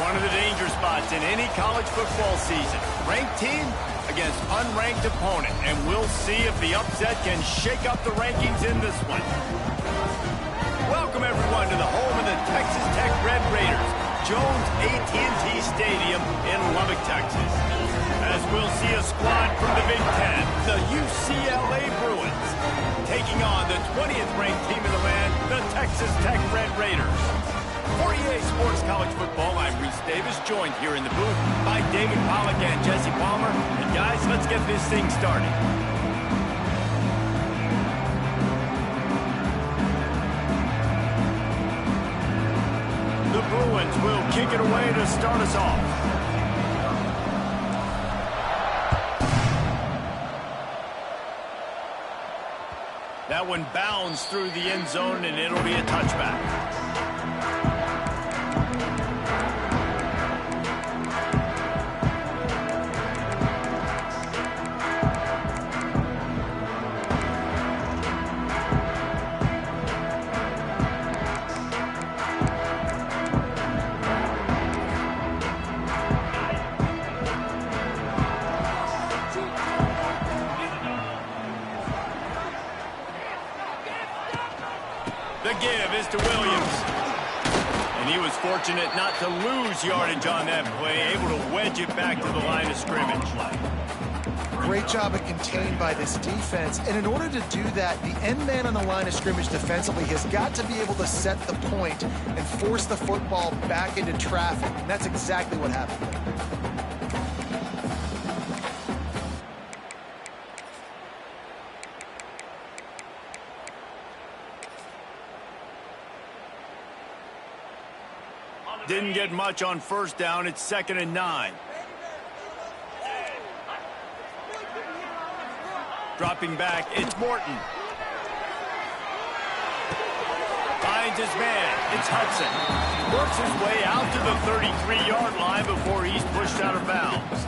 One of the danger spots in any college football season. Ranked team against unranked opponent. And we'll see if the upset can shake up the rankings in this one. Welcome, everyone, to the home of the Texas Tech Red Raiders, Jones AT&T Stadium in Lubbock, Texas. As we'll see a squad from the Big Ten, the UCLA Bruins, taking on the 20th ranked team in the land, the Texas Tech Red Raiders. For EA Sports College Football, I'm Reese Davis, joined here in the booth by David Pollack and Jesse Palmer. And guys, let's get this thing started. The Bruins will kick it away to start us off. That one bounds through the end zone, and it'll be a touchback. The give is to Williams. And he was fortunate not to lose yardage on that play, able to wedge it back to the line of scrimmage. Great job of contained by this defense. And in order to do that, the end man on the line of scrimmage defensively has got to be able to set the point and force the football back into traffic. And that's exactly what happened there. Didn't get much on first down. It's 2nd and 9. Dropping back, it's Morton. Finds his man. It's Hudson. Works his way out to the 33-yard line before he's pushed out of bounds.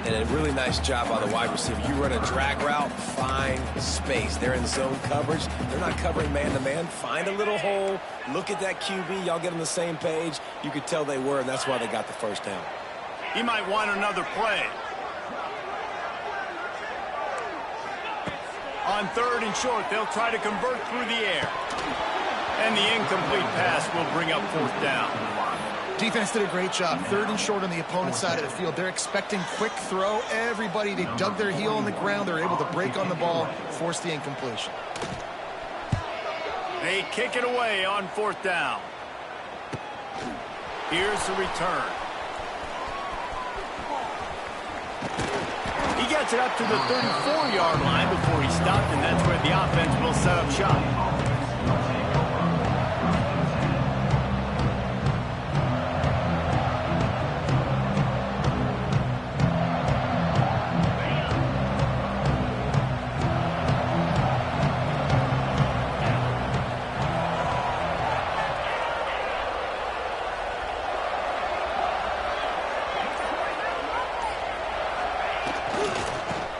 And a really nice job by the wide receiver. You run a drag route, find space. They're in zone coverage. They're not covering man-to-man. Find a little hole. Look at that QB. Y'all get on the same page. You could tell they were, and that's why they got the first down. He might want another play. On 3rd and short, they'll try to convert through the air. And the incomplete pass will bring up 4th down. Defense did a great job. 3rd and short on the opponent's side of the field. They're expecting quick throw. Everybody, they dug their heel on the ground. They're able to break on the ball, force the incompletion. They kick it away on 4th down. Here's the return. He gets it up to the 34-yard line before he stopped, and that's where the offense will set up shop.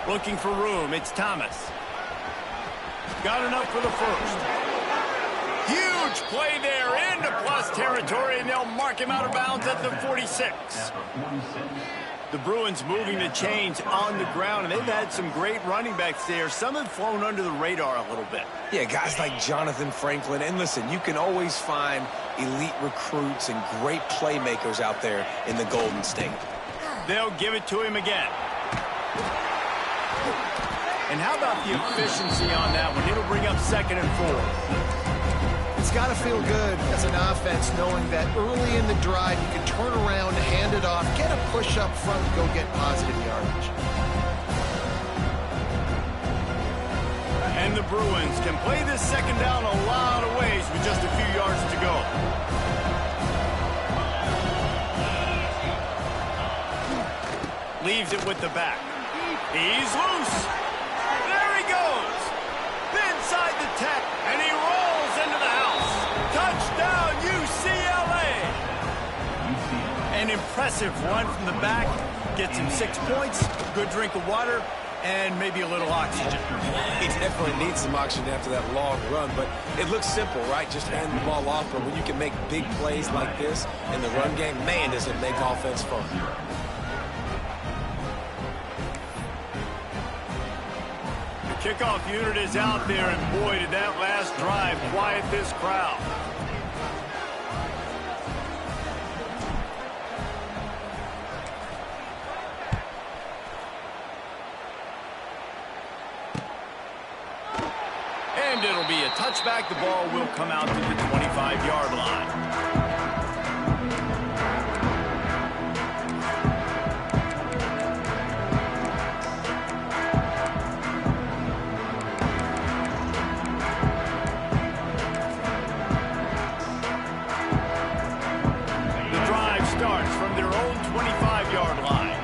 Looking for room, it's Thomas. Got enough for the first. Huge play there into plus territory, and they'll mark him out of bounds at the 46. The Bruins moving the chains on the ground, and they've had some great running backs there. Some have flown under the radar a little bit. Yeah, guys like Jonathan Franklin. And listen, you can always find elite recruits and great playmakers out there in the Golden State. They'll give it to him again. And how about the efficiency on that one? It'll bring up 2nd and 4. It's got to feel good as an offense knowing that early in the drive you can turn around, hand it off, get a push up front, and go get positive yardage. And the Bruins can play this 2nd down a lot of ways with just a few yards to go. Leaves it with the back. He's loose. There he goes. Inside the tech, and he rolls into the house. Touchdown, UCLA. An impressive run from the back. Gets him 6 points, good drink of water, and maybe a little oxygen. He definitely needs some oxygen after that long run, but it looks simple, right? Just hand the ball off, but when you can make big plays like this in the run game, man, does it make offense fun. The kickoff unit is out there, and boy, did that last drive quiet this crowd. And it'll be a touchback. The ball will come out to the 25-yard line. The drive starts from their own 25-yard line.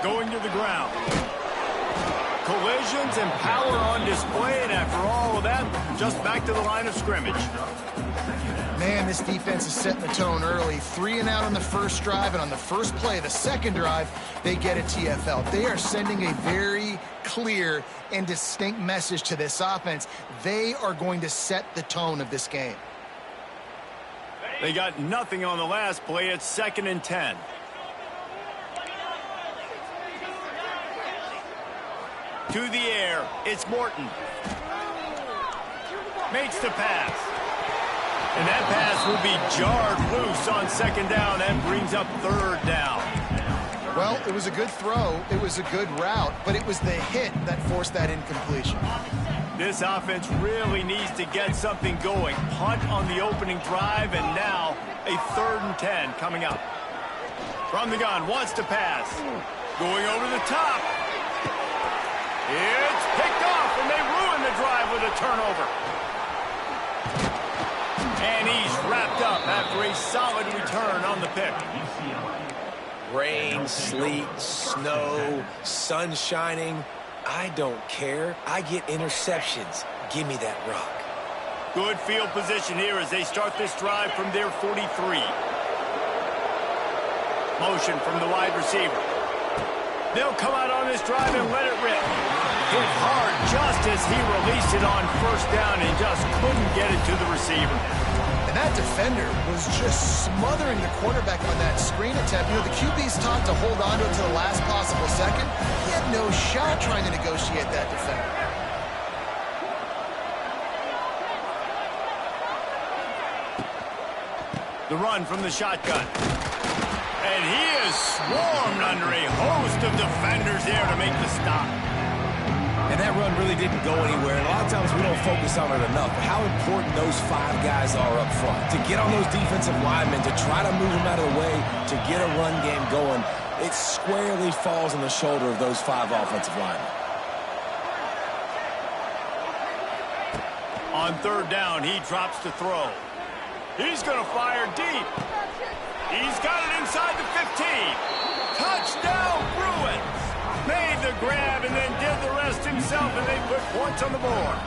Going to the ground. Collisions and power on display, and after all of that, just back to the line of scrimmage. Man, this defense is setting the tone early. 3 and out on the first drive, and on the first play, the second drive, they get a TFL. They are sending a very clear and distinct message to this offense. They are going to set the tone of this game. They got nothing on the last play. It's 2nd and 10. To the air, it's Morton. Makes the pass. And that pass will be jarred loose on 2nd down and brings up 3rd down. Well, it was a good throw. It was a good route, but it was the hit that forced that incompletion. This offense really needs to get something going. Punt on the opening drive, and now a 3rd and 10 coming up. From the gun, wants to pass. Going over the top. It's picked off, and they ruin the drive with a turnover. And he's wrapped up after a solid return on the pick. Rain, sleet, snow, sun shining. I don't care. I get interceptions. Give me that rock. Good field position here as they start this drive from their 43. Motion from the wide receiver. They'll come out on this drive and let it rip. Hit hard just as he released it on 1st down and just couldn't get it to the receiver. And that defender was just smothering the quarterback on that screen attempt. You know, the QB's taught to hold on to it to the last possible second. He had no shot trying to negotiate that defender. The run from the shotgun. And he is swarmed under a host of defenders there to make the stop. And that run really didn't go anywhere. And a lot of times we don't focus on it enough. But how important those 5 guys are up front. To get on those defensive linemen, to try to move them out of the way, to get a run game going, it squarely falls on the shoulder of those 5 offensive linemen. On 3rd down, he drops to throw. He's going to fire deep. He's got it inside the 15. Touchdown, Bruins. Made the grab and then did the rest himself, and they put points on the board.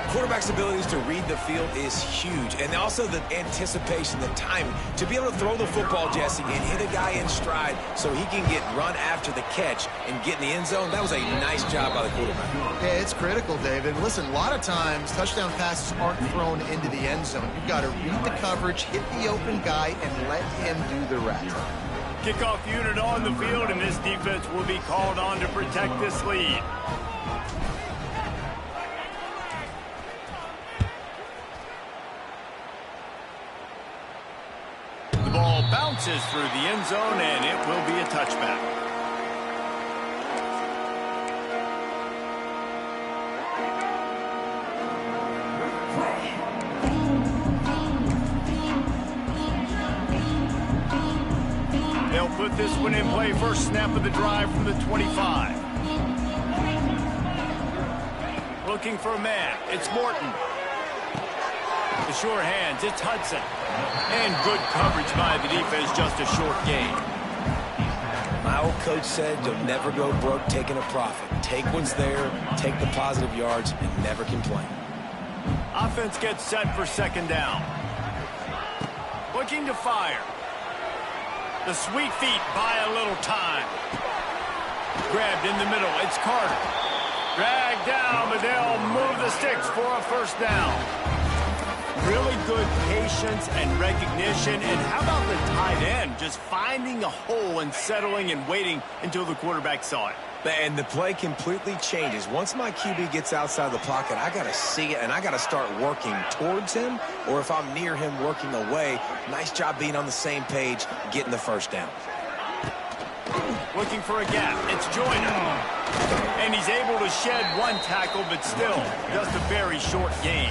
Quarterback's abilities to read the field is huge, and also the anticipation, the timing. To be able to throw the football, Jesse, and hit a guy in stride so he can get run after the catch and get in the end zone, that was a nice job by the quarterback. Yeah, it's critical, David. Listen, a lot of times touchdown passes aren't thrown into the end zone. You've got to read the coverage, hit the open guy, and let him do the rest. Kickoff unit on the field, and this defense will be called on to protect this lead. The ball bounces through the end zone, and it will be a touchback. They'll put this one in play. First snap of the drive from the 25. Looking for a man. It's Morton. The sure hands. It's Hudson. And good coverage by the defense. Just a short gain. My old coach said you'll never go broke taking a profit. Take what's there, take the positive yards, and never complain. Offense gets set for 2nd down. Looking to fire. The sweet feet buy a little time. Grabbed in the middle. It's Carter. Dragged down, but they'll move the sticks for a first down. Really good patience and recognition. And how about the tight end just finding a hole and settling and waiting until the quarterback saw it? And the play completely changes. Once my QB gets outside the pocket, I got to see it, and I got to start working towards him, or if I'm near him, working away. Nice job being on the same page, getting the first down. Looking for a gap. It's Joyner. And he's able to shed one tackle, but still just a very short gain.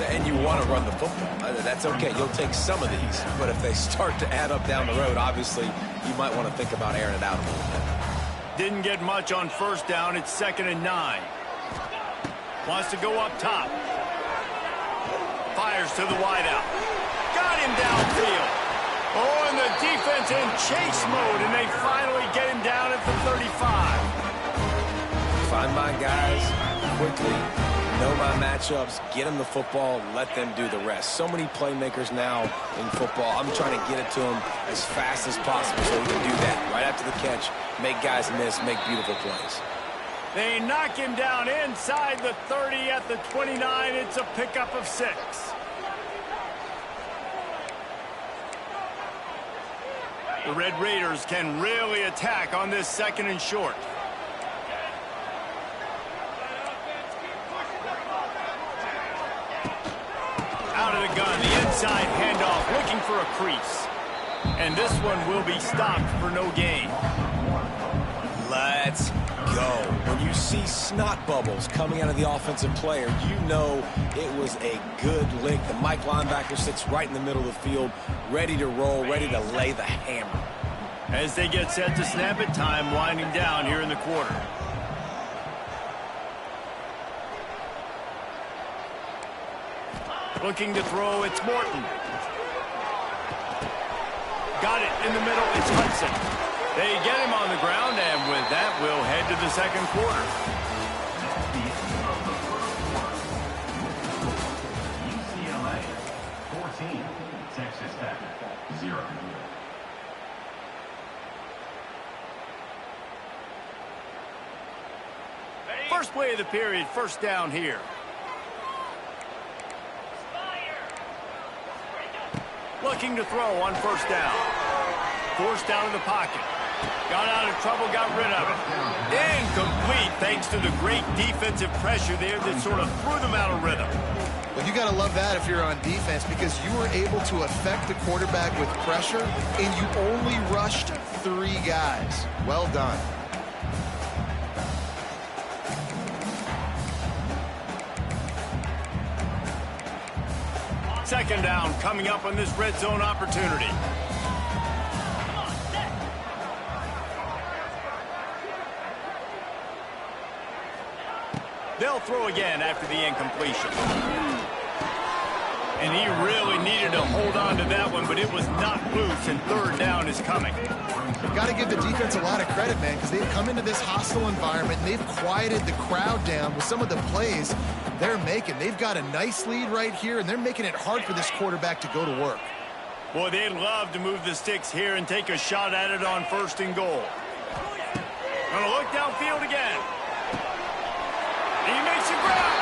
And you want to run the football. That's okay. You'll take some of these. But if they start to add up down the road, obviously, you might want to think about airing it out a little bit. Didn't get much on first down. It's 2nd and 9. Wants to go up top. Fires to the wideout. Got him downfield. Oh, and the defense in chase mode, and they finally get him down at the 35. Find my guys quickly. Know my matchups, get them the football, let them do the rest. So many playmakers now in football. I'm trying to get it to them as fast as possible so we can do that right after the catch, make guys miss, make beautiful plays. They knock him down inside the 30 at the 29. It's a pickup of 6. The Red Raiders can really attack on this 2nd and short. Out of the gun, the inside handoff, looking for a crease. And this one will be stopped for no gain. Let's go. When you see snot bubbles coming out of the offensive player, you know it was a good lick. The Mike linebacker sits right in the middle of the field, ready to roll, ready to lay the hammer. As they get set to snap it, time winding down here in the quarter. Looking to throw, it's Morton. Got it in the middle, it's Hudson. They get him on the ground, and with that, we'll head to the 2nd quarter. UCLA, 14, Texas Tech, 0. First play of the period, first down here. Looking to throw on first down. Forced out of the pocket. Got out of trouble, got rid of it. Incomplete thanks to the great defensive pressure there that sort of threw them out of rhythm. Well, you got to love that if you're on defense because you were able to affect the quarterback with pressure and you only rushed 3 guys. Well done. Second down coming up on this red zone opportunity. They'll throw again after the incompletion. And he really needed to hold on to that one, but it was not loose, and third down is coming. Got to give the defense a lot of credit, man, because they've come into this hostile environment, and they've quieted the crowd down with some of the plays they're making. They've got a nice lead right here, and they're making it hard for this quarterback to go to work. Boy, they'd love to move the sticks here and take a shot at it on 1st and goal. Gonna look downfield again. He makes a grab,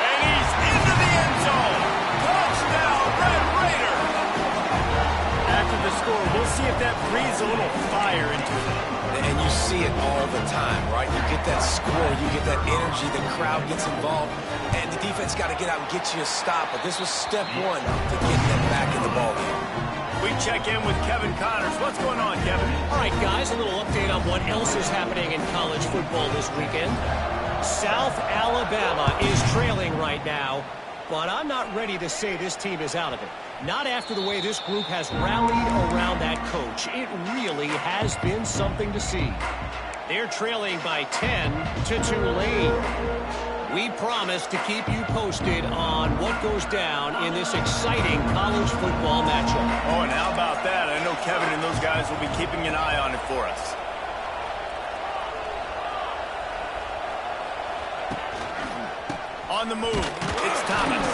and he's into the end zone. Touchdown, Red Raider. After the score, we'll see if that breathes a little fire into them. And you see it all the time, right? You get that score, you get that energy, the crowd gets involved, and the defense got to get out and get you a stop. But this was step 1 to getting them back in the ballgame. We check in with Kevin Connors. What's going on, Kevin? All right, guys, a little update on what else is happening in college football this weekend. South Alabama is trailing right now, but I'm not ready to say this team is out of it. Not after the way this group has rallied around that coach. It really has been something to see. They're trailing by 10 to Tulane. We promise to keep you posted on what goes down in this exciting college football matchup. Oh, and how about that? I know Kevin and those guys will be keeping an eye on it for us. On the move, it's Thomas.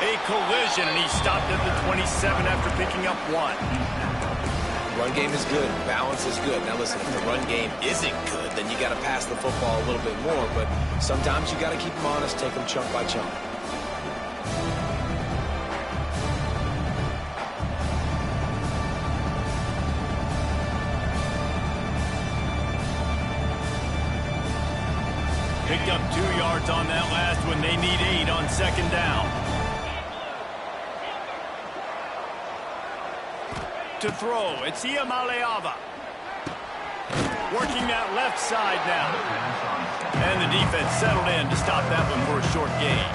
A collision, and he stopped at the 27 after picking up 1. Run game is good. Balance is good. Now listen, if the run game isn't good, then you got to pass the football a little bit more. But sometimes you got to keep them honest, take them chunk by chunk. Picked up 2 yards on that last one. They need 8 on second down. To throw, it's Iamaleava. Working that left side now. And the defense settled in to stop that one for a short gain.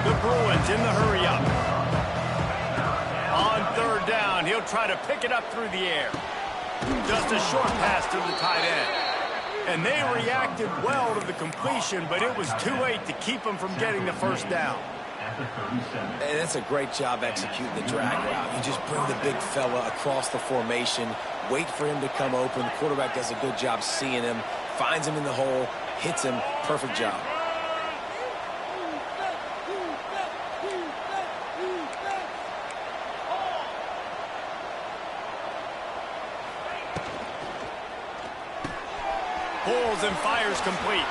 The Bruins in the hurry up. On third down, he'll try to pick it up through the air. Just a short pass to the tight end. And they reacted well to the completion, but it was too late to keep them from getting the first down. And that's a great job executing the drag route. You just bring the big fella across the formation, wait for him to come open. The quarterback does a good job seeing him, finds him in the hole, hits him. Perfect job. Pulls and fires complete.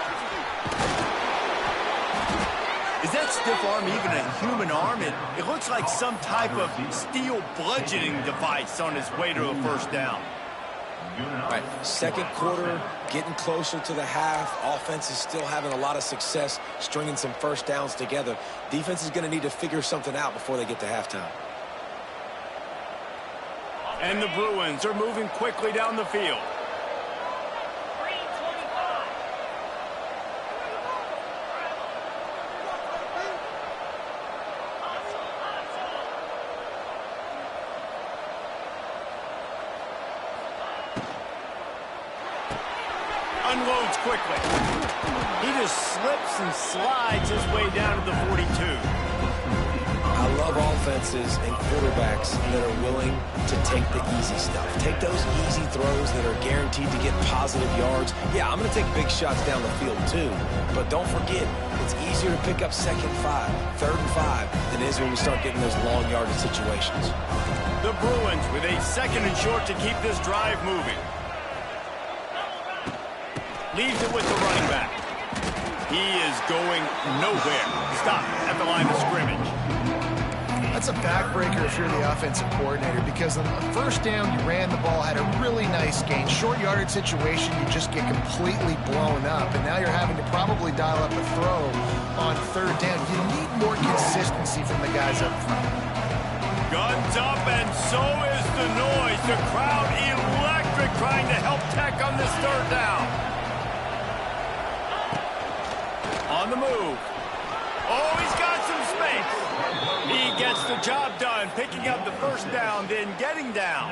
Is that stiff arm even a human arm? It looks like some type of steel bludgeoning device on his way to a first down. All right, second quarter, getting closer to the half. Offense is still having a lot of success stringing some first downs together. Defense is going to need to figure something out before they get to halftime. And the Bruins are moving quickly down the field. Unloads quickly. He just slips and slides his way down to the 42. I love offenses and quarterbacks that are willing to take the easy stuff. Take those easy throws that are guaranteed to get positive yards. Yeah, I'm going to take big shots down the field too. But don't forget, it's easier to pick up second 5, third and 5 than it is when we start getting those long yardage situations. The Bruins with a second and short to keep this drive moving. Leaves it with the running back. He is going nowhere. Stop at the line of scrimmage. That's a backbreaker if you're the offensive coordinator, because on the first down, you ran the ball, had a really nice gain. Short yardage situation, you just get completely blown up, and now you're having to probably dial up a throw on third down. You need more consistency from the guys up front. Guns up, and so is the noise. The crowd electric trying to help Tech on this third down. On the move. Oh, he's got some space. He gets the job done, picking up the first down, then getting down.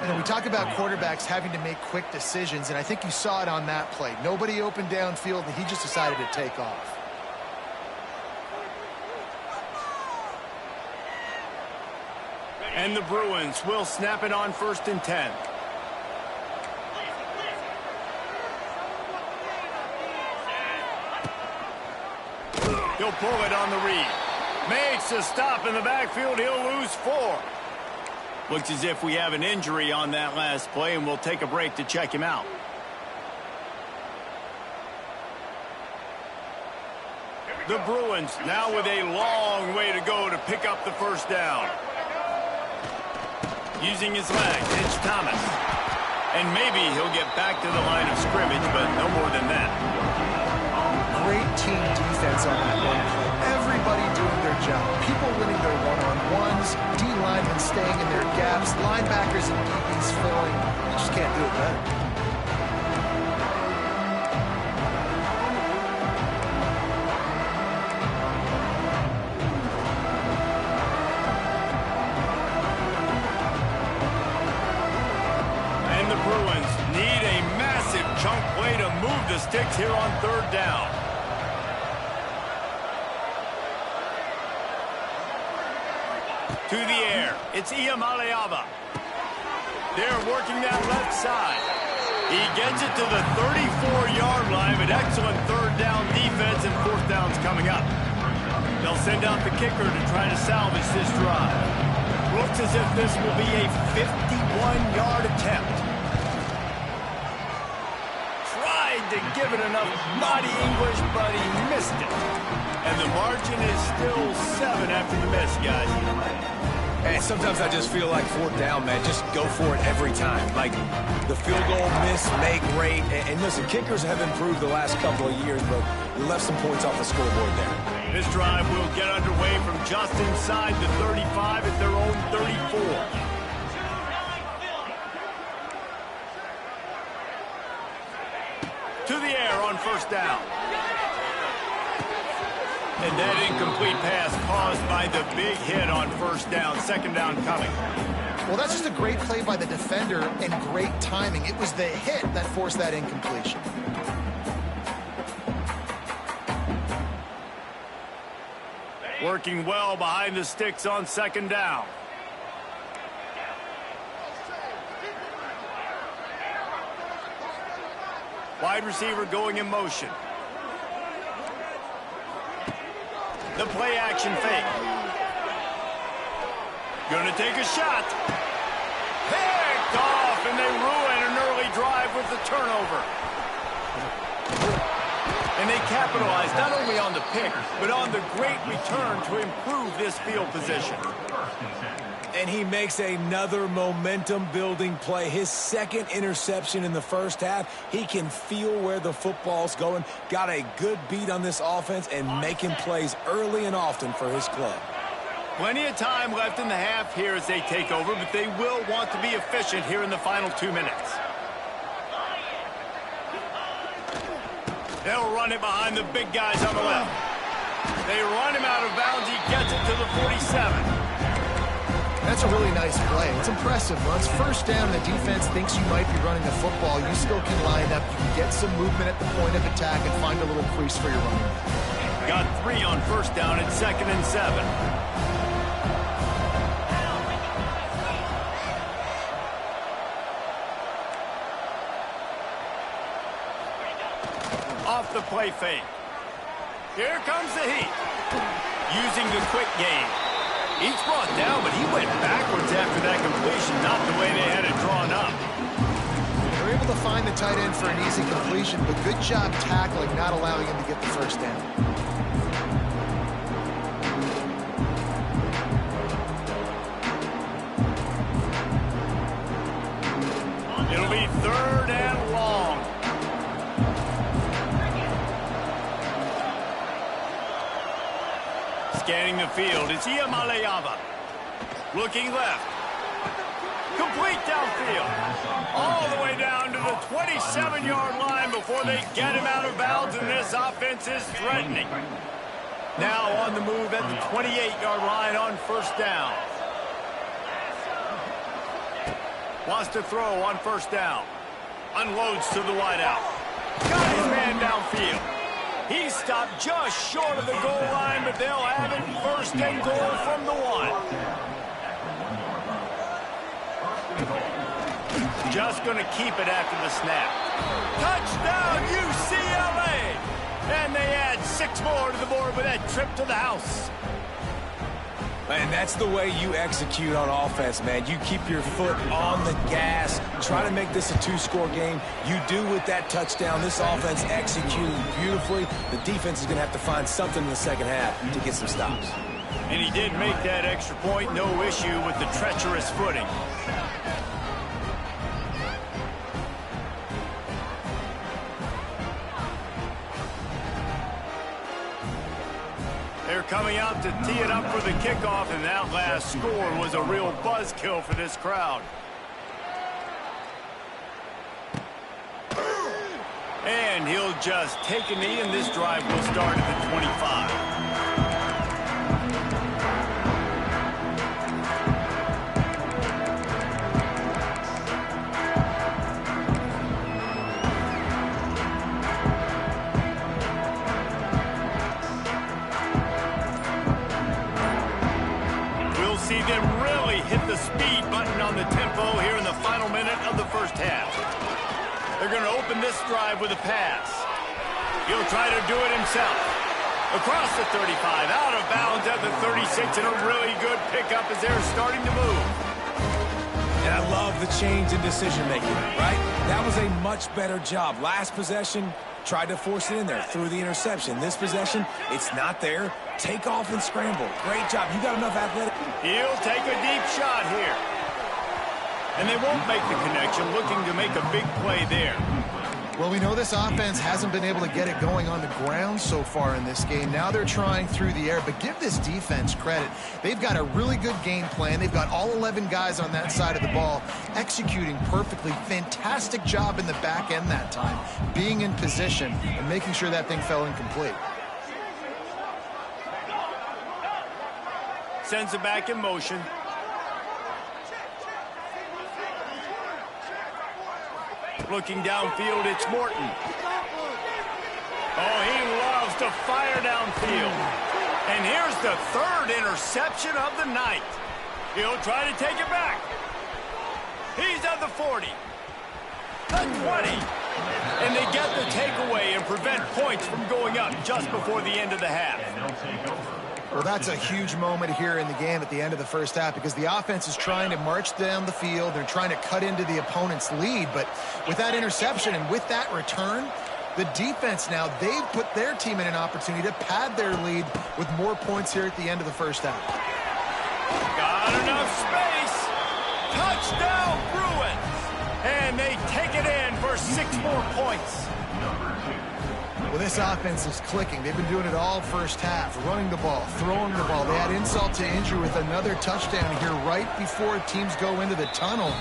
You know, we talk about quarterbacks having to make quick decisions, and I think you saw it on that play. Nobody opened downfield, and he just decided to take off. And the Bruins will snap it on 1st and 10. He'll pull it on the read. Makes a stop in the backfield. He'll lose 4. Looks as if we have an injury on that last play, and we'll take a break to check him out. The Bruins now with a long way to go to pick up the first down. Using his legs, it's Thomas. And maybe he'll get back to the line of scrimmage, but no more than that. Great team defense on that one play. Everybody doing their job. People winning their one-on-ones, D-linemen staying in their gaps, linebackers and DBs filling. You just can't do it better. And the Bruins need a massive chunk play to move the sticks here on third down. To the air, it's Iamaleava. They're working that left side. He gets it to the 34-yard line, but excellent third down defense, and fourth down's coming up. They'll send out the kicker to try to salvage this drive. Looks as if this will be a 51 to give it enough body English, but he missed it. And the margin is still 7 after the miss, guys. And sometimes I just feel like 4th down, man. Just go for it every time. Like the field goal miss, make rate. And listen, kickers have improved the last couple of years, but we left some points off the scoreboard there. This drive will get underway from just inside the 35 at their own 34. To the air on 1st down. And that incomplete pass caused by the big hit on 1st down. 2nd down coming. Well, that's just a great play by the defender and great timing. It was the hit that forced that incompletion. Working well behind the sticks on 2nd down. Wide receiver going in motion. The play action fake. Gonna take a shot. Picked off, and they ruin an early drive with the turnover. And they capitalize not only on the pick, but on the great return to improve this field position. And he makes another momentum-building play. His 2nd interception in the 1st half. He can feel where the football's going. Got a good beat on this offense and making plays early and often for his club. Plenty of time left in the half here as they take over, but they will want to be efficient here in the final 2 minutes. They'll run it behind the big guys on the left. They run him out of bounds. He gets it to the 47. That's a really nice play. It's impressive. Once 1st down, the defense thinks you might be running the football. You still can line up. You can get some movement at the point of attack and find a little crease for your running back. Got 3 on 1st down at 2nd and 7. Off the play fake. Here comes the heat. Using the quick game. He's brought down, but he went backwards after that completion, not the way they had it drawn up. They're able to find the tight end for an easy completion, but good job tackling, not allowing him to get the 1st down. It'll be 3rd and long. Scanning the field, it's Iamaleava. Looking left. Complete downfield. All the way down to the 27-yard line before they get him out of bounds, and this offense is threatening. Now on the move at the 28-yard line on 1st down. Wants to throw on 1st down. Unloads to the wideout. Got his man downfield. He stopped just short of the goal line, but they'll have it 1st and goal from the 1. Just going to keep it after the snap. Touchdown, UCLA! And they add 6 more to the board with that trip to the house. And that's the way you execute on offense, man. You keep your foot on the gas, try to make this a 2-score game. You do with that touchdown. This offense executing beautifully. The defense is going to have to find something in the 2nd half to get some stops. And he did make that extra point, no issue with the treacherous footing. They're coming out to tee it up for the kickoff, and that last score was a real buzzkill for this crowd. And he'll just take a knee, and this drive will start at the 25. See them really hit the speed button on the tempo here in the final minute of the 1st half. They're going to open this drive with a pass. He'll try to do it himself. Across the 35, out of bounds at the 36, and a really good pickup as they're starting to move. And I love the change in decision-making, right? That was a much better job. Last possession, tried to force it in there, threw the interception. This possession, it's not there. Take off and scramble. Great job. You got enough athletic. He'll take a deep shot here. And they won't make the connection, looking to make a big play there. Well, we know this offense hasn't been able to get it going on the ground so far in this game. Now they're trying through the air, but give this defense credit. They've got a really good game plan. They've got all 11 guys on that side of the ball executing perfectly. Fantastic job in the back end that time, being in position and making sure that thing fell incomplete. Sends it back in motion. Looking downfield, it's Morton. Oh, he loves to fire downfield. And here's the third interception of the night. He'll try to take it back. He's at the 40. The 20. And they get the takeaway and prevent points from going up just before the end of the half. Well, that's a huge moment here in the game at the end of the first half because the offense is trying to march down the field. They're trying to cut into the opponent's lead. But with that interception and with that return, the defense now, they've put their team in an opportunity to pad their lead with more points here at the end of the first half. Got enough space. Touchdown, Bruins. And they take it in for 6 more points. Well, this offense is clicking. They've been doing it all first half, running the ball, throwing the ball. They had insult to injury with another touchdown here right before teams go into the tunnel.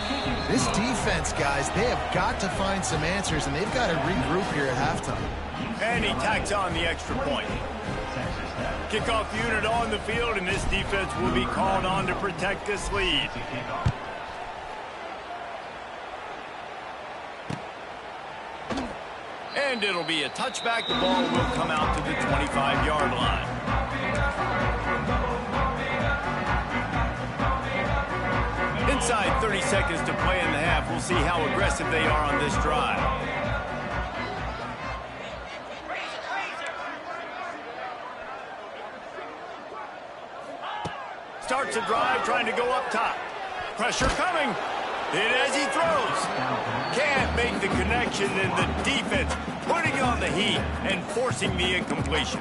This defense, guys, they have got to find some answers, and they've got to regroup here at halftime. And he tacks on the extra point. Kickoff unit on the field, and this defense will be called on to protect this lead. And it'll be a touchback. The ball will come out to the 25-yard line. Inside 30 seconds to play in the half. We'll see how aggressive they are on this drive. Starts a drive, trying to go up top. Pressure coming. Hit as he throws. Can't make the connection, and the defense putting on the heat and forcing the incompletion.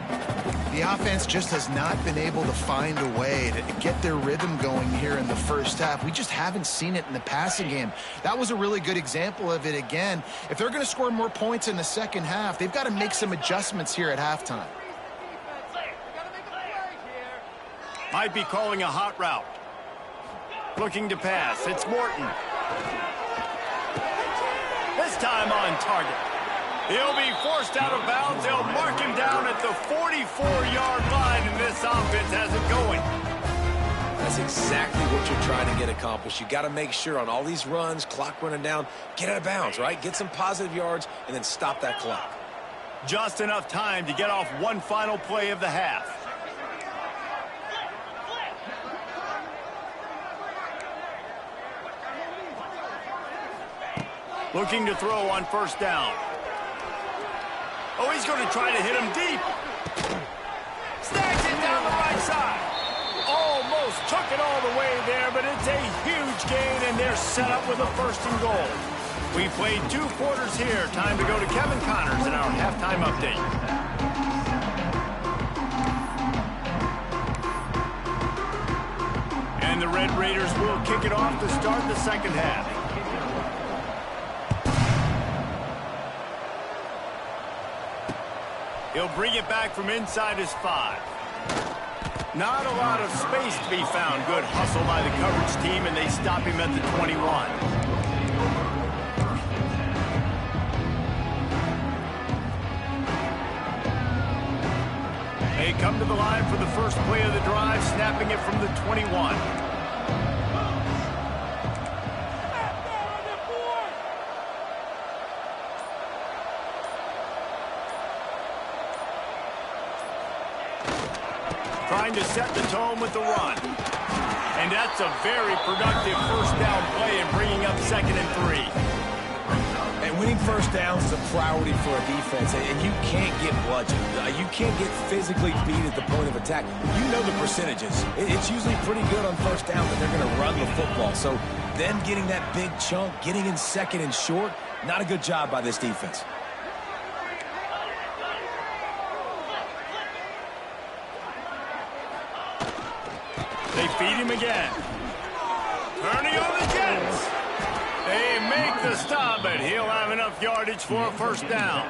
The offense just has not been able to find a way to get their rhythm going here in the first half. We just haven't seen it in the passing game. That was a really good example of it again. If they're going to score more points in the second half, they've got to make some adjustments here at halftime. Might be calling a hot route. Looking to pass. It's Morton. This time on target. He'll be forced out of bounds. They'll mark him down at the 44-yard line, and this offense has it going. That's exactly what you're trying to get accomplished. You got to make sure on all these runs, clock running down, get out of bounds, right? Get some positive yards, and then stop that clock. Just enough time to get off one final play of the half. Looking to throw on first down. Oh, he's going to try to hit him deep. Snags it down the right side. Almost took it all the way there, but it's a huge gain, and they're set up with a 1st and goal. We played 2 quarters here. Time to go to Kevin Connors in our halftime update. And the Red Raiders will kick it off to start the second half. He'll bring it back from inside his 5. Not a lot of space to be found. Good hustle by the coverage team, and they stop him at the 21. They come to the line for the first play of the drive, snapping it from the 21. Trying to set the tone with the run. And that's a very productive first down play and bringing up 2nd and 3. And winning first downs is a priority for a defense, and you can't get bludgeoned. You can't get physically beat at the point of attack. You know the percentages. It's usually pretty good on first down, but they're going to run the football. So then getting that big chunk, getting in second and short. Not a good job by this defense. They feed him again. Turning on the Jets. They make the stop, but he'll have enough yardage for a first down.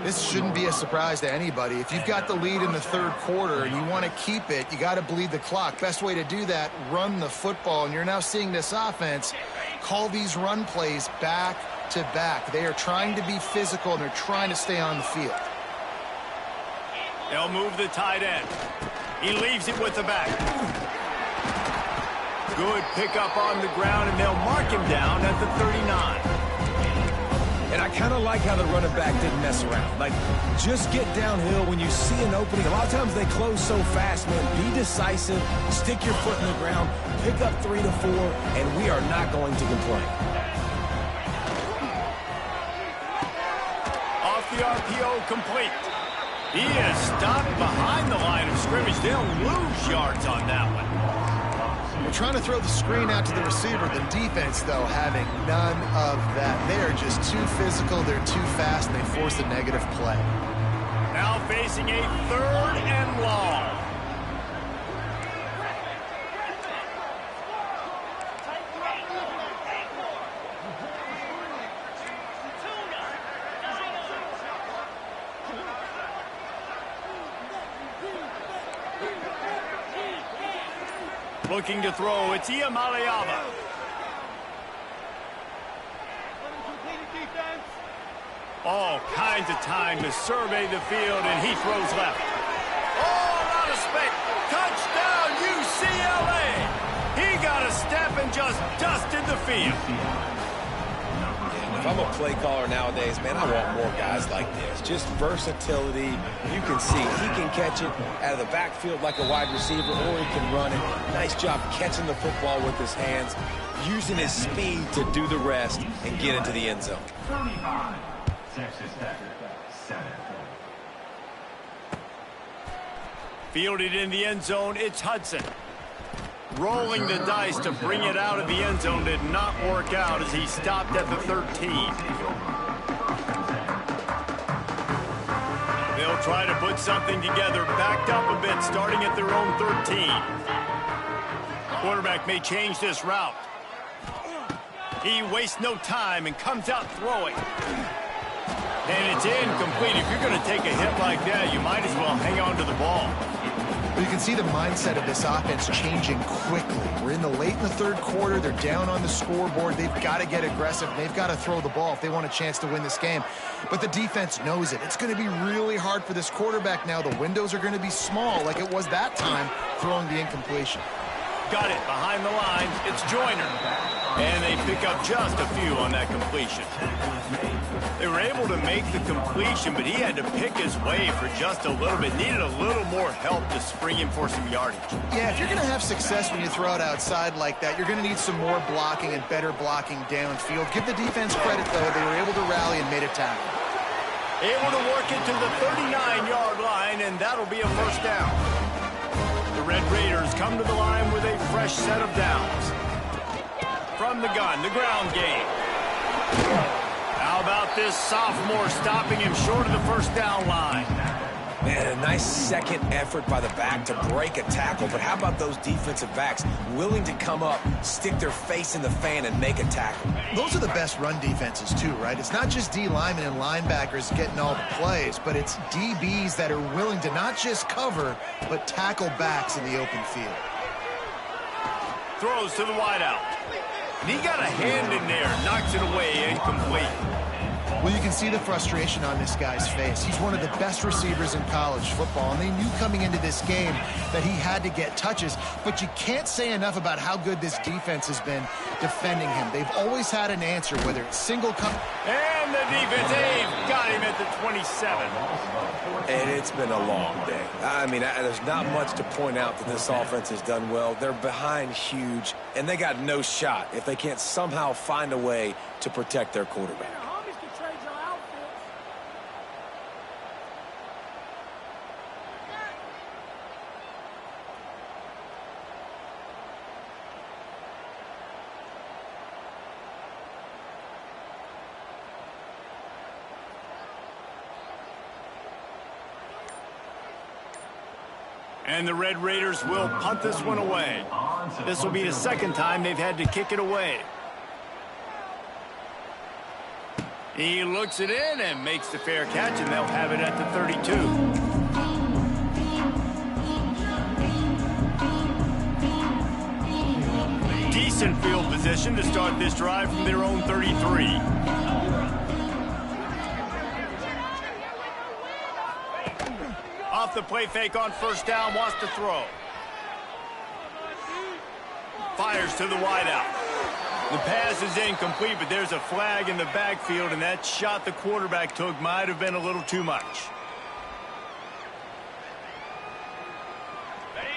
This shouldn't be a surprise to anybody. If you've got the lead in the third quarter and you want to keep it, you got to bleed the clock. Best way to do that, run the football. And you're now seeing this offense call these run plays back to back. They are trying to be physical, and they're trying to stay on the field. They'll move the tight end. He leaves it with the back. Good pickup on the ground, and they'll mark him down at the 39. And I kind of like how the running back didn't mess around. Like, just get downhill when you see an opening. A lot of times they close so fast, man. Be decisive, stick your foot in the ground, pick up 3 to 4, and we are not going to complain. Off the RPO, complete. He is stopped behind the line of scrimmage. They'll lose yards on that one. We're trying to throw the screen out to the receiver. The defense, though, having none of that. They are just too physical. They're too fast, and they force a negative play. Now facing a 3rd and long. Looking to throw, it's Iamaleava. All kinds of time to survey the field, and he throws left. Oh, not a spec. Touchdown, UCLA. He got a step and just dusted the field. If I'm a play caller nowadays, man, I want more guys like this. Just versatility. You can see he can catch it out of the backfield like a wide receiver, or he can run it. Nice job catching the football with his hands, using his speed to do the rest and get into the end zone. 35. Texas Tech, 7. Fielded in the end zone, it's Hudson. Rolling the dice to bring it out of the end zone did not work out as he stopped at the 13. They'll try to put something together, backed up a bit, starting at their own 13. Quarterback may change this route. He wastes no time and comes out throwing. And it's incomplete. If you're going to take a hit like that, you might as well hang on to the ball. But you can see the mindset of this offense changing quickly. We're in the third quarter. They're down on the scoreboard. They've got to get aggressive. They've got to throw the ball if they want a chance to win this game. But the defense knows it. It's going to be really hard for this quarterback now. The windows are going to be small like it was that time throwing the incompletion. Got it behind the line. It's Joyner. And they pick up just a few on that completion. They were able to make the completion, but he had to pick his way for just a little bit. Needed a little more help to spring him for some yardage. Yeah, if you're going to have success when you throw it outside like that, you're going to need some more blocking and better blocking downfield. Give the defense credit, though. They were able to rally and made a tackle. Able to work it to the 39-yard line, and that'll be a first down. The Red Raiders come to the line with a fresh set of downs. From the gun, the ground game. How about this sophomore stopping him short of the first down line? Man, a nice second effort by the back to break a tackle. But how about those defensive backs willing to come up, stick their face in the fan, and make a tackle? Those are the best run defenses, too, right? It's not just D linemen and linebackers getting all the plays, but it's DBs that are willing to not just cover, but tackle backs in the open field. Throws to the wideout. And he got a hand in there, knocks it away, incomplete. Well, you can see the frustration on this guy's face. He's one of the best receivers in college football, and they knew coming into this game that he had to get touches, but you can't say enough about how good this defense has been defending him. They've always had an answer, whether it's single cover. And the defense, they've got him at the 27. And it's been a long day. I mean, there's not much to point out that this offense has done well. They're behind huge, and they got no shot if they can't somehow find a way to protect their quarterback. And the Red Raiders will punt this one away. This will be the second time they've had to kick it away. He looks it in and makes the fair catch, and they'll have it at the 32. Decent field position to start this drive from their own 33. Off the play fake on first down, wants to throw. Fires to the wideout. The pass is incomplete, but there's a flag in the backfield, and that shot the quarterback took might have been a little too much.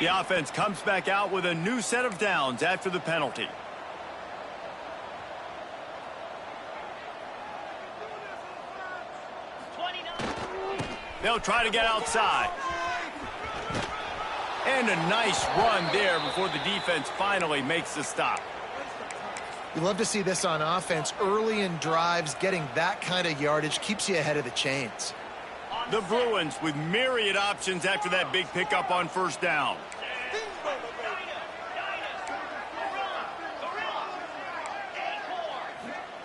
The offense comes back out with a new set of downs after the penalty. They'll try to get outside. And a nice run there before the defense finally makes the stop. You love to see this on offense. Early in drives, getting that kind of yardage keeps you ahead of the chains. The Bruins with myriad options after that big pickup on first down.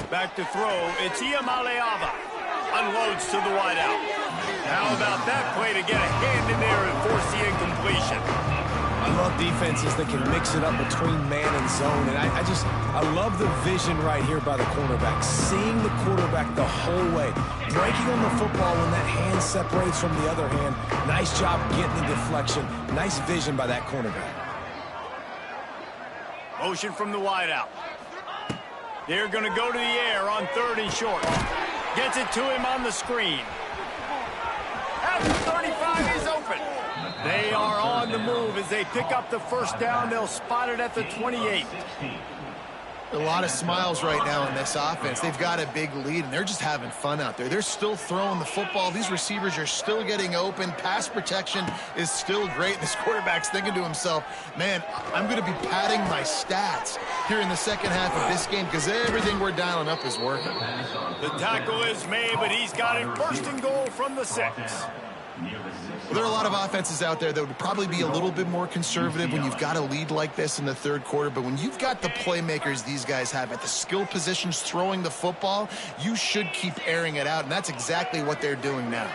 Back to throw. It's Iamaleava. Unloads to the wideout. How about that play to get a hand in there and force the incompletion? I love defenses that can mix it up between man and zone, and I love the vision right here by the cornerback, seeing the quarterback the whole way, breaking on the football when that hand separates from the other hand. Nice job getting the deflection. Nice vision by that cornerback. Motion from the wideout. They're going to go to the air on third and short. Gets it to him on the screen. At the 35, he's open. They are on the move as they pick up the first down. They'll spot it at the 28. A lot of smiles right now in this offense. They've got a big lead, and they're just having fun out there. They're still throwing the football. These receivers are still getting open. Pass protection is still great. This quarterback's thinking to himself, man, I'm going to be padding my stats here in the second half of this game because everything we're dialing up is working. The tackle is made, but he's got it first and goal from the 6. Well, there are a lot of offenses out there that would probably be a little bit more conservative when you've got a lead like this in the third quarter. But when you've got the playmakers these guys have at the skill positions throwing the football, you should keep airing it out. And that's exactly what they're doing now.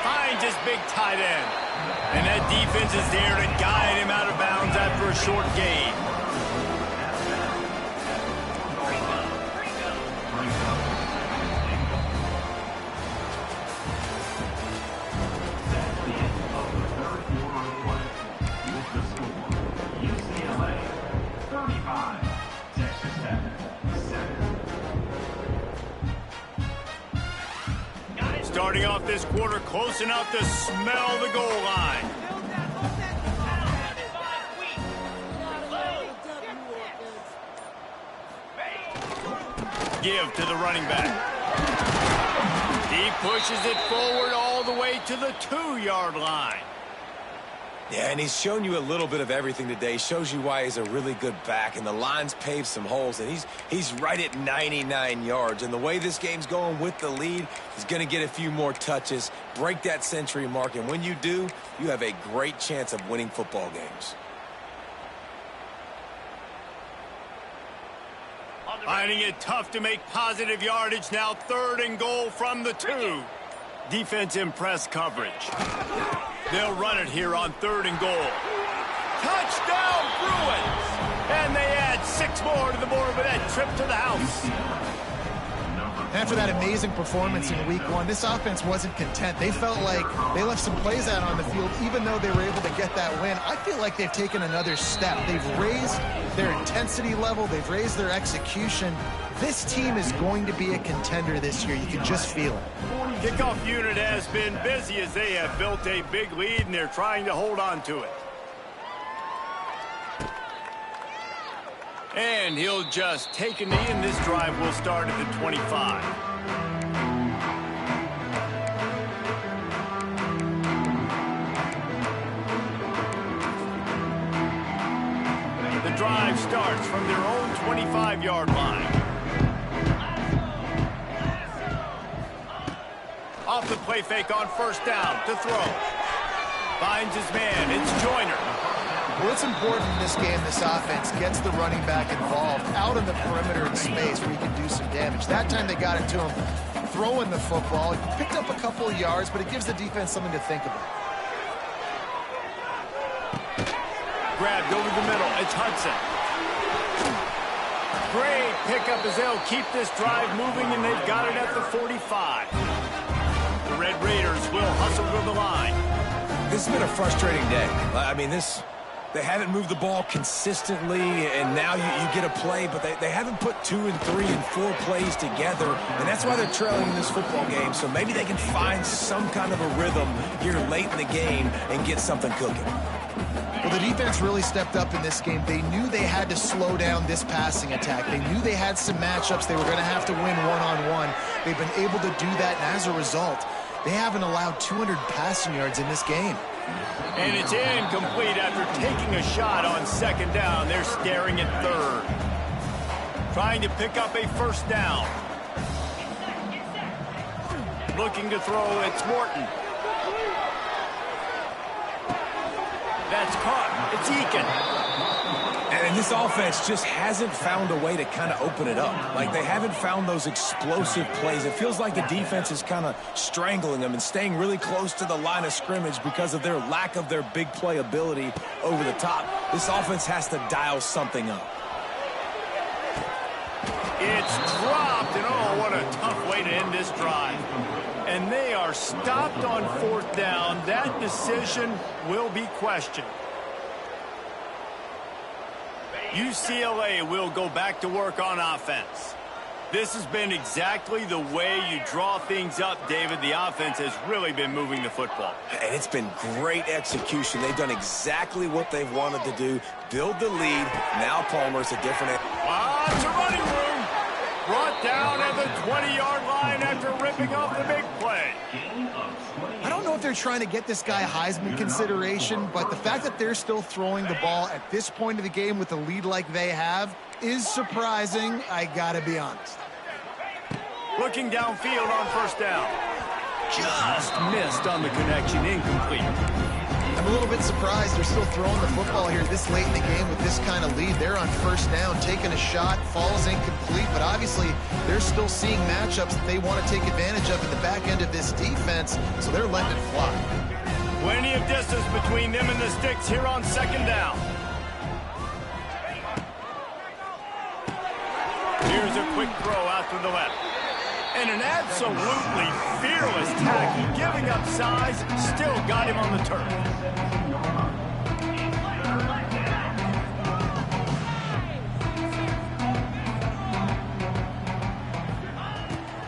Finds his big tight end. And that defense is there to guide him out of bounds after a short gain. UCLA 35, Texas Tech 7. Starting off this quarter close enough to smell the goal line. Give to the running back. He pushes it forward all the way to the 2-yard line. Yeah, and he's shown you a little bit of everything today. Shows you why he's a really good back, and the line's paved some holes, and he's right at 99 yards. And the way this game's going with the lead, he's going to get a few more touches, break that century mark, and when you do, you have a great chance of winning football games. Finding it tough to make positive yardage now. Third and goal from the 2. Defense in press coverage. They'll run it here on third and goal. Touchdown, Bruins! And they add 6 more to the board with that trip to the house. After that amazing performance in week 1, this offense wasn't content. They felt like they left some plays out on the field, even though they were able to get that win. I feel like they've taken another step. They've raised their intensity level. They've raised their execution. This team is going to be a contender this year. You can just feel it. Kickoff unit has been busy as they have built a big lead, and they're trying to hold on to it. And he'll just take a knee, and this drive will start at the 25. The drive starts from their own 25-yard line. Off the play fake on first down to throw. Finds his man. It's Joyner. Well, it's important in this game this offense gets the running back involved out in the perimeter in space where he can do some damage. That time they got it to him throwing the football. He picked up a couple of yards, but it gives the defense something to think about. Grabbed over the middle. It's Hudson. Great pickup as they'll keep this drive moving, and they've got it at the 45. The Red Raiders will hustle to the line. This has been a frustrating day. I mean, they haven't moved the ball consistently, and now you get a play, but they haven't put 2 and 3 and 4 plays together, and that's why they're trailing in this football game. So maybe they can find some kind of a rhythm here late in the game and get something cooking. Well, the defense really stepped up in this game. They knew they had to slow down this passing attack. They knew they had some matchups they were going to have to win one-on-one. They've been able to do that, and as a result, they haven't allowed 200 passing yards in this game. And it's incomplete after taking a shot on second down. They're staring at third. Trying to pick up a first down. Looking to throw, it's Morton. That's caught. It's Eakin. And this offense just hasn't found a way to kind of open it up. Like, they haven't found those explosive plays. It feels like the defense is kind of strangling them and staying really close to the line of scrimmage because of their lack of their big play ability over the top. This offense has to dial something up. It's dropped, and oh, what a tough way to end this drive. And they are stopped on fourth down. That decision will be questioned. UCLA will go back to work on offense. This has been exactly the way you draw things up, David. The offense has really been moving the football. And it's been great execution. They've done exactly what they've wanted to do. Build the lead. Now Palmer's a different... It's a running room. Brought down at the 20-yard line after ripping off the big play. I don't know if they're trying to get this guy Heisman consideration, but the fact that they're still throwing the ball at this point of the game with a lead like they have is surprising, I gotta be honest. Looking downfield on first down. Just missed on the connection, incomplete. I'm a little bit surprised they're still throwing the football here this late in the game with this kind of lead. They're on first down, taking a shot, falls incomplete, but obviously they're still seeing matchups that they want to take advantage of in the back end of this defense, so they're letting it fly. Plenty of distance between them and the sticks here on second down. Here's a quick throw out to the left. And an absolutely fearless tackle, giving up size, still got him on the turf.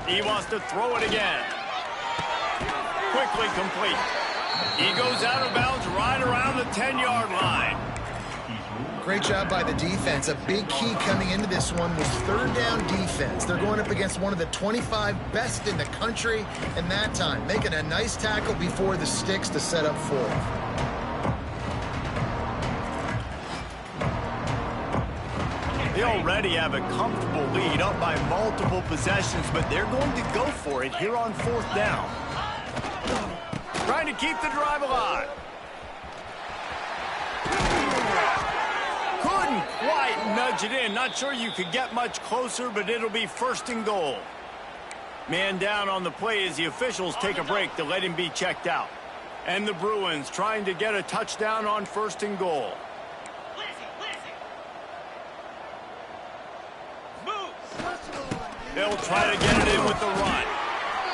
He wants to throw it again. Quickly complete. He goes out of bounds right around the 10-yard line. Great job by the defense. A big key coming into this one was third down defense. They're going up against one of the 25 best in the country, and that time making a nice tackle before the sticks to set up fourth. They already have a comfortable lead up by multiple possessions, but they're going to go for it here on fourth down. Trying to keep the drive alive. Couldn't quite nudge it in. Not sure you could get much closer, but it'll be first and goal. Man down on the play as the officials take a break to let him be checked out. And the Bruins trying to get a touchdown on first and goal. They'll try to get it in with the run.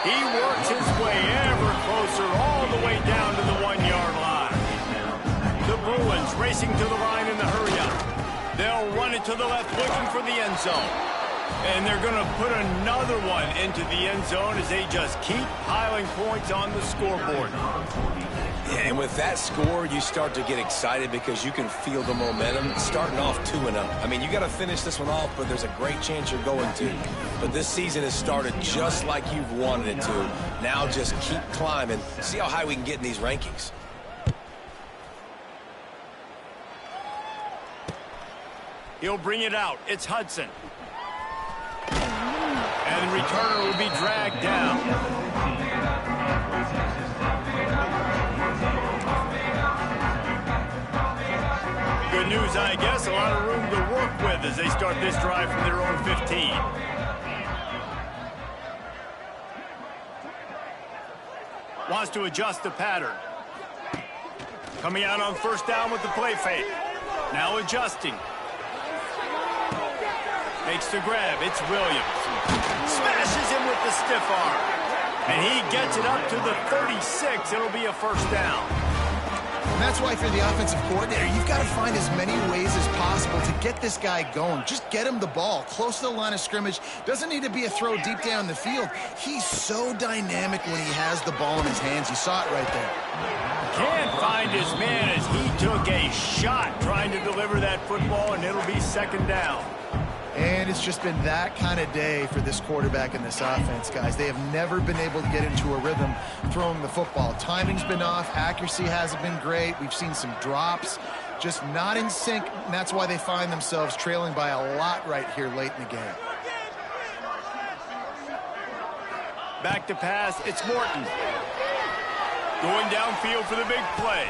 He works his way ever closer all the way down to the 1-yard line. The Bruins racing to the line in the hurry-up. They'll run it to the left looking for the end zone. And they're going to put another one into the end zone as they just keep piling points on the scoreboard. Yeah, and with that score, you start to get excited because you can feel the momentum starting off 2-0. I mean, you got to finish this one off, but there's a great chance you're going to. But this season has started just like you've wanted it to. Now just keep climbing. See how high we can get in these rankings. He'll bring it out. It's Hudson. And the returner will be dragged down. news, I guess. A lot of room to work with as they start this drive from their own 15. Wants to adjust the pattern. Coming out on first down with the play fake. Now adjusting. Makes the grab. It's Williams. Smashes him with the stiff arm. And he gets it up to the 36. It'll be a first down. And that's why, if you're the offensive coordinator, you've got to find as many ways as possible to get this guy going. Just get him the ball close to the line of scrimmage. Doesn't need to be a throw deep down the field. He's so dynamic when he has the ball in his hands. You saw it right there. Can't find his man as he took a shot trying to deliver that football, and it'll be second down. And it's just been that kind of day for this quarterback and this offense, guys. They have never been able to get into a rhythm throwing the football. Timing's been off. Accuracy hasn't been great. We've seen some drops, just not in sync, and that's why they find themselves trailing by a lot right here late in the game. Back to pass, it's Morton. Going downfield for the big play.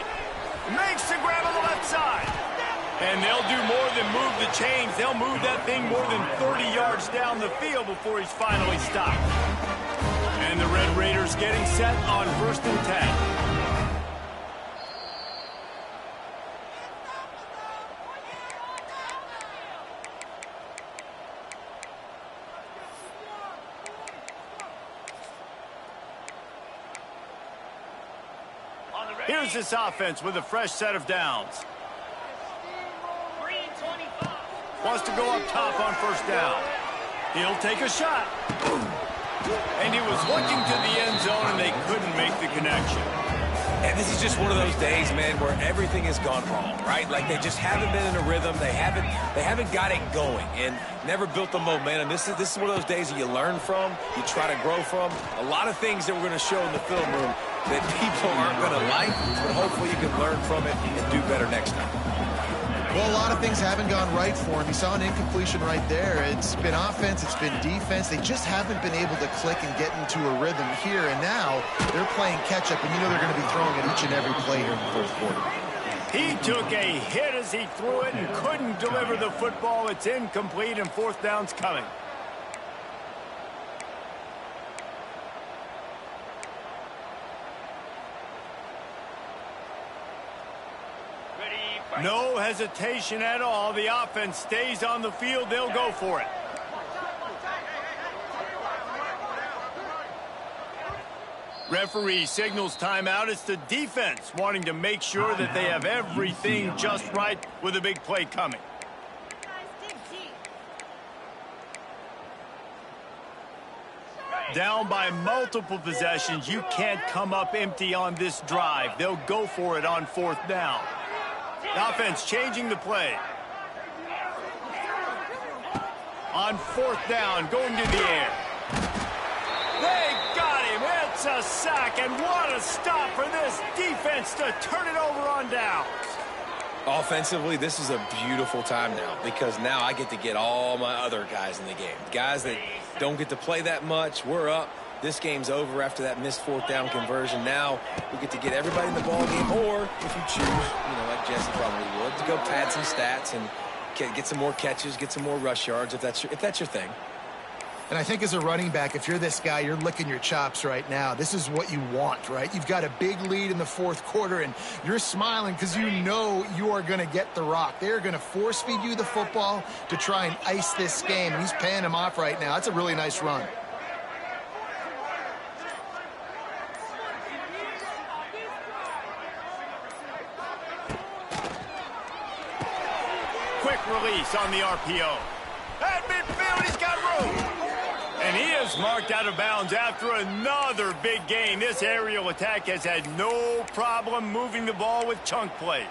Makes the grab on the left side. And they'll do more than move the chains. They'll move that thing more than 30 yards down the field before he's finally stopped. And the Red Raiders getting set on 1st and 10. Here's this offense with a fresh set of downs. Wants to go up top on first down. He'll take a shot. And he was looking to the end zone, and they couldn't make the connection. And this is just one of those days, man, where everything has gone wrong, right? Like they just haven't been in a rhythm. They haven't got it going and never built the momentum. This is one of those days that you learn from, you try to grow from. A lot of things that we're going to show in the film room that people aren't going to like, but hopefully you can learn from it and do better next time. Well, a lot of things haven't gone right for him. You saw an incompletion right there. It's been offense, it's been defense. They just haven't been able to click and get into a rhythm here. And now they're playing catch-up, and you know they're going to be throwing at each and every play here in the fourth quarter. He took a hit as he threw it and couldn't deliver the football. It's incomplete, and fourth down's coming. No hesitation at all. The offense stays on the field. They'll go for it. Referee signals timeout. It's the defense wanting to make sure that they have everything just right with a big play coming. Down by multiple possessions. You can't come up empty on this drive. They'll go for it on fourth down. The offense changing the play. On fourth down, going to the air. They got him. It's a sack, and what a stop for this defense to turn it over on downs. Offensively, this is a beautiful time now because now I get to get all my other guys in the game. Guys that don't get to play that much, we're up. This game's over after that missed fourth down conversion. Now we get to get everybody in the ball game, or if you choose, like Jesse probably would, to go pad some stats and get some more catches, get some more rush yards if that's your thing. And I think as a running back, if you're this guy, you're licking your chops right now. This is what you want, right? You've got a big lead in the fourth quarter, and you're smiling because you know you are going to get the rock. They're going to force feed you the football to try and ice this game. And he's paying him off right now. That's a really nice run. Quick release on the RPO. At midfield, he's got room. And he is marked out of bounds after another big gain. This aerial attack has had no problem moving the ball with chunk plays.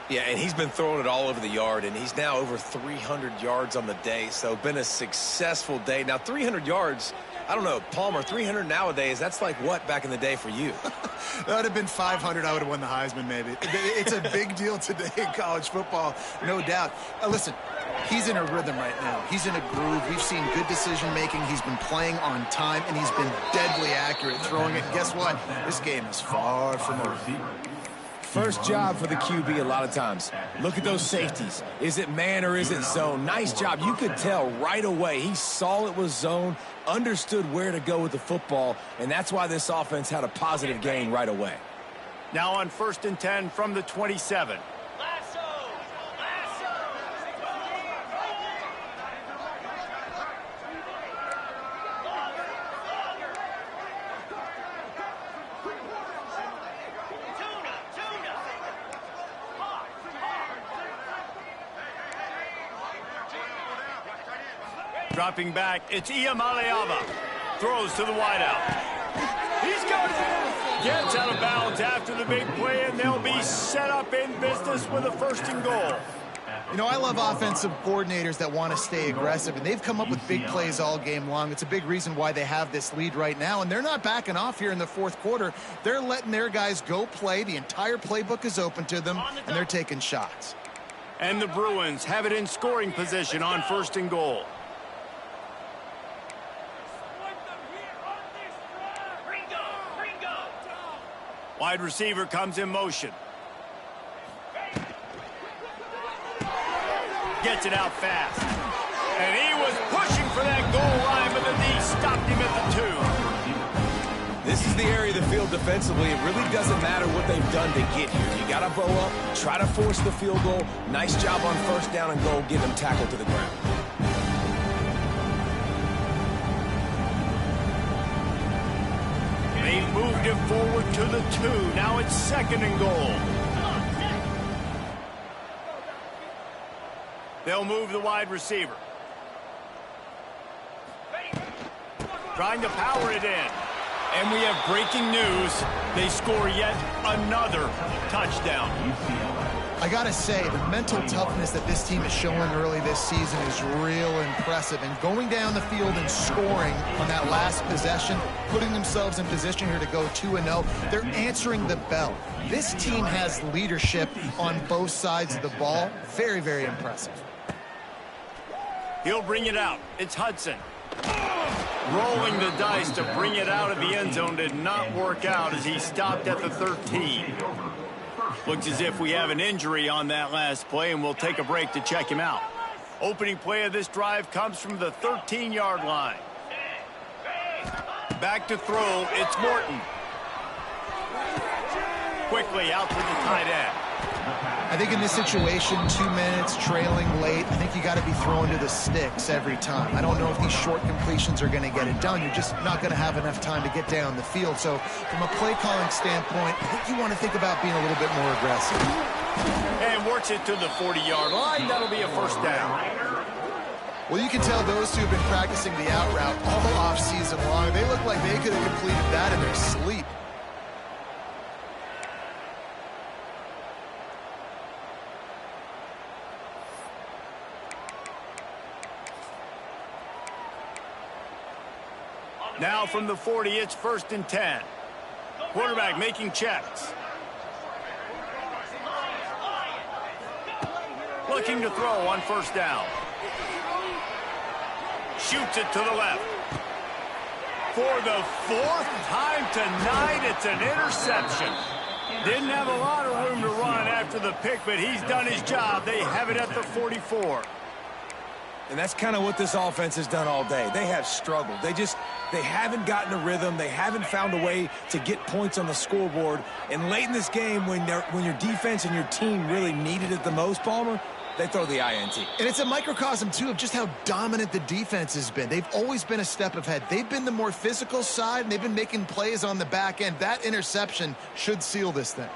Yeah, and he's been throwing it all over the yard, and he's now over 300 yards on the day, so been a successful day. Now, 300 yards, I don't know, Palmer, 300 nowadays, that's like what back in the day for you? That would have been 500. I would have won the Heisman, maybe. It's a big deal today in college football, no doubt. Listen, he's in a rhythm right now. He's in a groove. We've seen good decision-making. He's been playing on time, and he's been deadly accurate throwing it. Guess what? This game is far from over. First job for the QB a lot of times. Look at those safeties. Is it man or is it zone? Nice job. You could tell right away. He saw it was zone, understood where to go with the football, and that's why this offense had a positive gain right away. Now on 1st and 10 from the 27. Dropping back, it's Iamaleava. Throws to the wideout. He's got it. Gets out of bounds after the big play, and they'll be set up in business with a 1st and goal. You know, I love offensive coordinators that want to stay aggressive, and they've come up with big plays all game long. It's a big reason why they have this lead right now, and they're not backing off here in the 4th quarter. They're letting their guys go play. The entire playbook is open to them, and they're taking shots. And the Bruins have it in scoring position on 1st and goal. Wide receiver comes in motion. Gets it out fast. And he was pushing for that goal line, but the D stopped him at the 2. This is the area of the field defensively. It really doesn't matter what they've done to get here. You got to bow up, try to force the field goal. Nice job on 1st down and goal, get them tackled to the ground. They've moved him forward to the 2. Now it's 2nd and goal. They'll move the wide receiver. Trying to power it in. And we have breaking news. They score yet another touchdown. I got to say, the mental toughness that this team is showing early this season is real impressive. And going down the field and scoring on that last possession, putting themselves in position here to go 2-0, they're answering the bell. This team has leadership on both sides of the ball. Very, very impressive. He'll bring it out. It's Hudson. Rolling the dice to bring it out of the end zone did not work out as he stopped at the 13. Looks as if we have an injury on that last play, and we'll take a break to check him out. Opening play of this drive comes from the 13-yard line. Back to throw, it's Morton. Quickly out to the tight end. I think in this situation, 2 minutes, trailing late, I think you got to be throwing to the sticks every time. I don't know if these short completions are going to get it done. You're just not going to have enough time to get down the field. So from a play calling standpoint, I think you want to think about being a little bit more aggressive. And works it to the 40-yard line. That'll be a 1st down. Well, you can tell those two have been practicing the out route all off-season long. They look like they could have completed that in their sleep. Now from the 40, it's 1st and 10. Quarterback making checks. Looking to throw on 1st down. Shoots it to the left. For the 4th time tonight, it's an interception. Didn't have a lot of room to run after the pick, but he's done his job. They have it at the 44. And that's kind of what this offense has done all day. They have struggled. They haven't gotten a rhythm. They haven't found a way to get points on the scoreboard. And late in this game, when your defense and your team really needed it the most, Palmer, they throw the INT. And it's a microcosm, too, of just how dominant the defense has been. They've always been a step ahead. They've been the more physical side, and they've been making plays on the back end. That interception should seal this thing.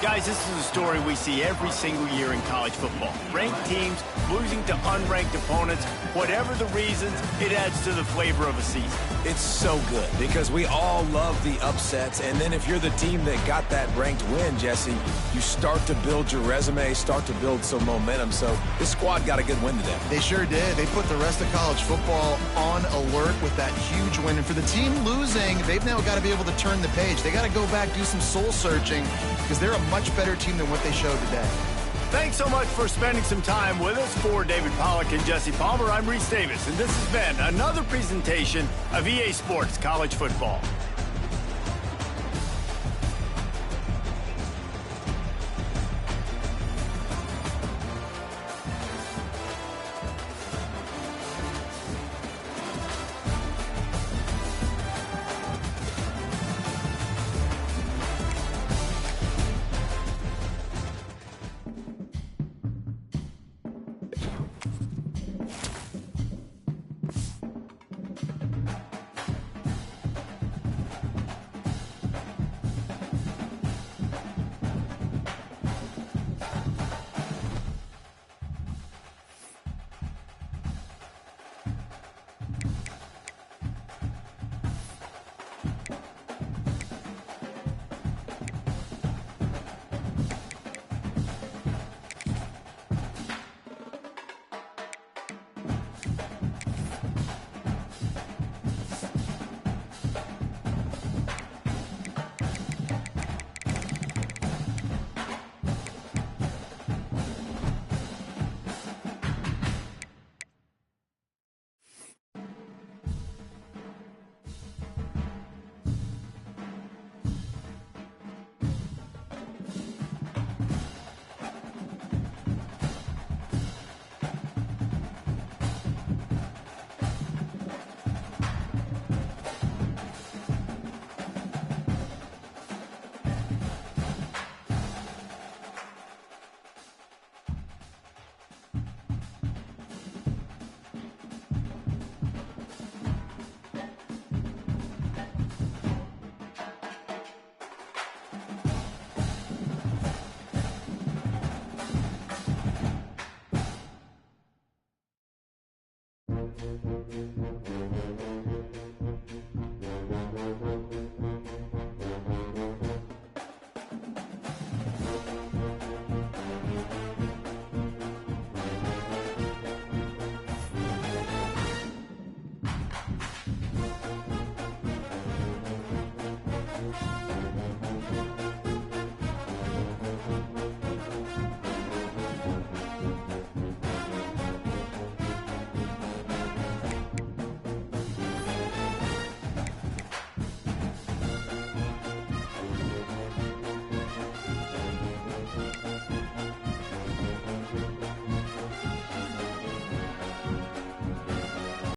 Guys, this is a story we see every single year in college football. Ranked teams losing to unranked opponents. Whatever the reasons, it adds to the flavor of a season. It's so good because we all love the upsets. And then if you're the team that got that ranked win, Jesse, you start to build your resume, start to build some momentum. So this squad got a good win today. They sure did. They put the rest of college football on alert with that huge win. And for the team losing, they've now got to be able to turn the page. They got to go back, do some soul searching, because they're a much better team than what they showed today. Thanks so much for spending some time with us. For David Pollack and Jesse Palmer, I'm Reese Davis, and this has been another presentation of EA Sports College Football.